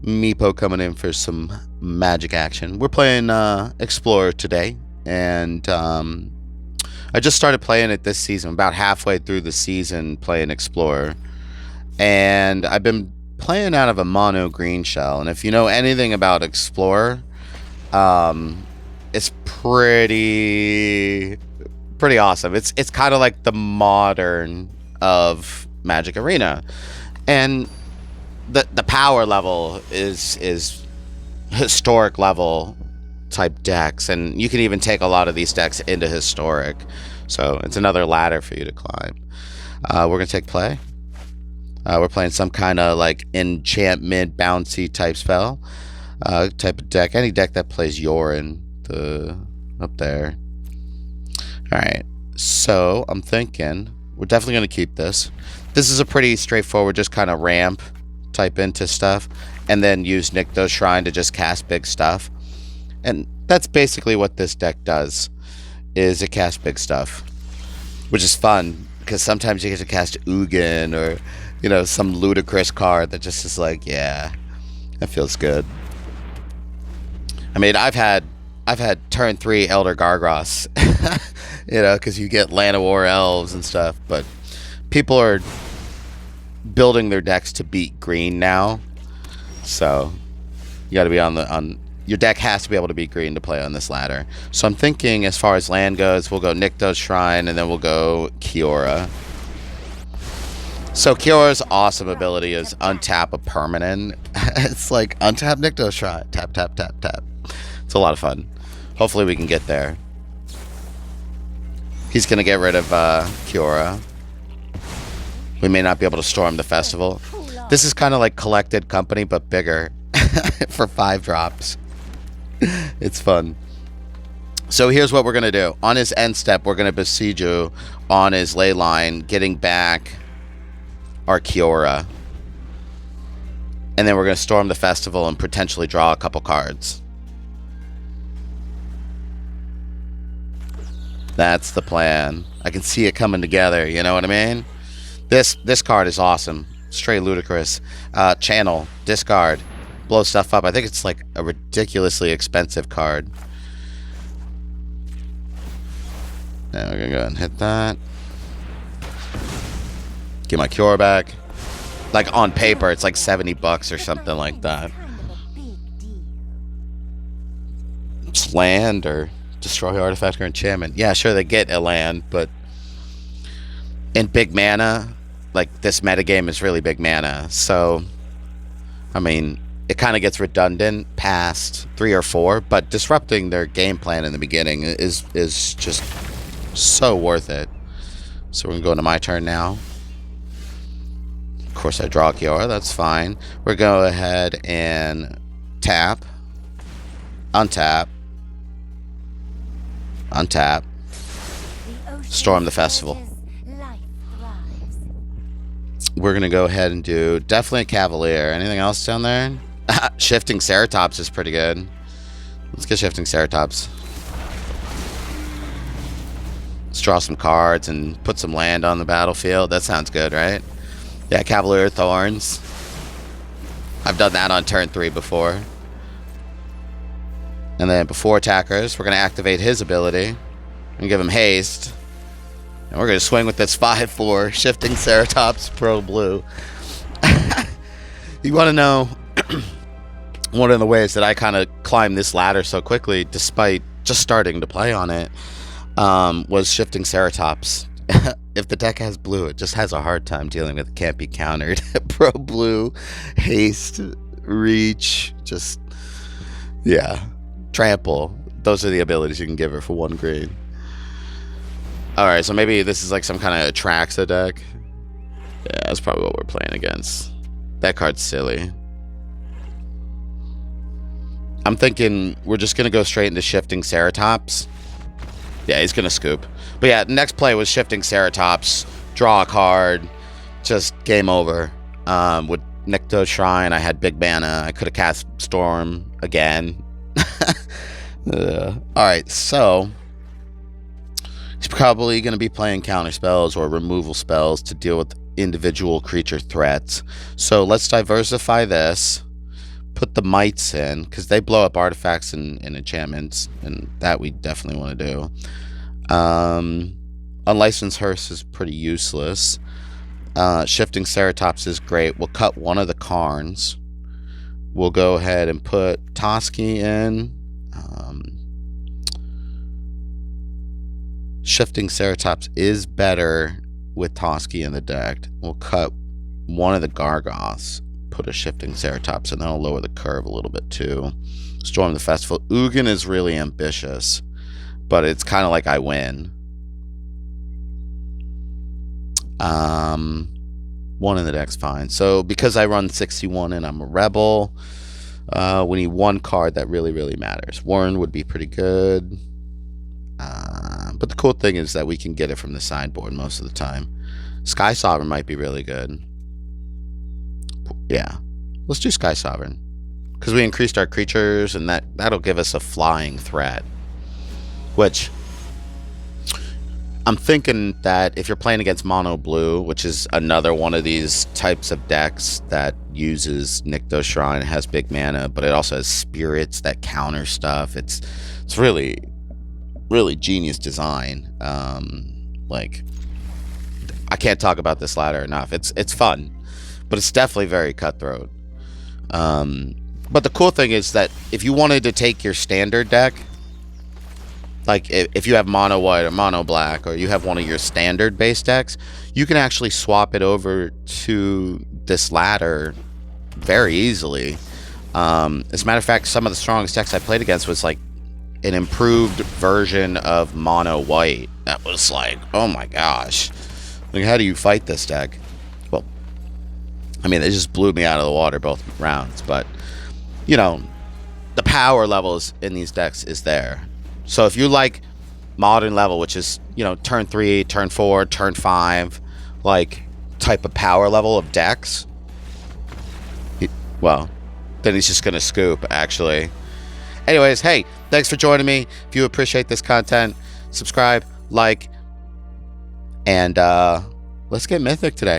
Meepo coming in for some magic action. We're playing Explorer today, and I just started playing it this season, about halfway through the season playing Explorer. And I've been playing out of a mono green shell, and if you know anything about Explorer, it's pretty awesome. It's kind of like the modern of Magic Arena, and the power level is historic level type decks, and you can even take a lot of these decks into historic, so it's another ladder for you to climb. We're gonna take play. We're playing some kind of like enchantment bouncy type spell type of deck, any deck that plays Yorin up there. All right, so I'm thinking we're definitely gonna keep this. This is a pretty straightforward, just kind of ramp type into stuff, and then use Nycto's Shrine to just cast big stuff. And that's basically what this deck does, is it casts big stuff, which is fun because sometimes you get to cast Ugin or, you know, some ludicrous card that just is like, yeah, that feels good. I mean, I've had turn 3 Elder Gargros, you know, because you get Land of War elves and stuff, but people are building their decks to beat green now, so you got to be on your deck has to be able to beat green to play on this ladder. So I'm thinking, as far as land goes, we'll go Nycto's Shrine, and then we'll go Kiora. So Kiora's awesome ability is untap a permanent. It's like untap Nycto's Shrine, tap tap tap tap. It's a lot of fun. Hopefully we can get there. He's gonna get rid of Kiora. We may not be able to storm the festival. This is kind of like Collected Company, but bigger for 5 drops. It's fun. So here's what we're going to do. On his end step, we're going to besiege you on his ley line, getting back our Kiora. And then we're going to storm the festival and potentially draw a couple cards. That's the plan. I can see it coming together, you know what I mean? This card is awesome. Straight ludicrous. Channel, discard, blow stuff up. I think it's like a ridiculously expensive card. Now we're gonna go ahead and hit that. Get my Cure back. Like on paper, it's like $70 or something like that. Just land or destroy artifact or enchantment. Yeah, sure, they get a land, but in big mana, like this metagame is really big mana, so I mean it kind of gets redundant past 3 or 4, but disrupting their game plan in the beginning is just so worth it. So we're gonna go into my turn now. Of course I draw Kiora, that's fine. We're gonna go ahead and tap, untap, untap, storm the festival. We're gonna go ahead and do definitely a Cavalier. Anything else down there? Shifting Ceratops is pretty good. Let's get Shifting Ceratops. Let's draw some cards and put some land on the battlefield. That sounds good, right? Yeah, Cavalier Thorns. I've done that on turn 3 before. And then before attackers, we're gonna activate his ability and give him haste. And we're going to swing with this 5/4 Shifting Ceratops Pro Blue. You want to know one of the ways that I kind of climbed this ladder so quickly, despite just starting to play on it, was Shifting Ceratops. If the deck has blue, it just has a hard time dealing with it. Can't be countered. Pro Blue, haste, reach, just, yeah, trample. Those are the abilities you can give her for 1 green. Alright, so maybe this is like some kind of Atraxa deck. Yeah, that's probably what we're playing against. That card's silly. I'm thinking we're just going to go straight into Shifting Ceratops. Yeah, he's going to scoop. But yeah, next play was Shifting Ceratops. Draw a card. Just game over. With Nycto's Shrine, I had big mana. I could have cast Storm again. Alright, so he's probably going to be playing counter spells or removal spells to deal with individual creature threats. So let's diversify this. put the mites in, because they blow up artifacts and enchantments, and that we definitely want to do. Unlicensed Hearse is pretty useless. Shifting Ceratops is great. We'll cut one of the Karns. We'll go ahead and put Toski in. Shifting Ceratops is better with Toski in the deck. We'll cut one of the Gargoths, put a Shifting Ceratops, and then I'll lower the curve a little bit too. Storm the Festival. Ugin is really ambitious, but it's kind of like I win. One in the deck's fine. So because I run 61 and I'm a rebel, we need one card that really, really matters. Warren would be pretty good. But the cool thing is that we can get it from the sideboard most of the time. Sky Sovereign might be really good. Yeah, let's do Sky Sovereign, because we increased our creatures, and that'll give us a flying threat. Which I'm thinking that if you're playing against mono blue, which is another one of these types of decks that uses Nykthos Shrine, has big mana, but it also has spirits that counter stuff. It's really, really genius design. Like, I can't talk about this ladder enough. It's fun, but it's definitely very cutthroat. But the cool thing is that if you wanted to take your standard deck, like if you have mono white or mono black, or you have one of your standard base decks, you can actually swap it over to this ladder very easily. As a matter of fact, some of the strongest decks I played against was like an improved version of mono white. That was like, oh my gosh, like, how do you fight this deck? Well, I mean, they just blew me out of the water both rounds, but you know, the power levels in these decks is there. So if you like modern level, which is, you know, turn 3, turn 4, turn 5, like type of power level of decks, well, then he's just gonna scoop, actually. Anyways, hey, thanks for joining me. If you appreciate this content, subscribe, like, and let's get mythic today.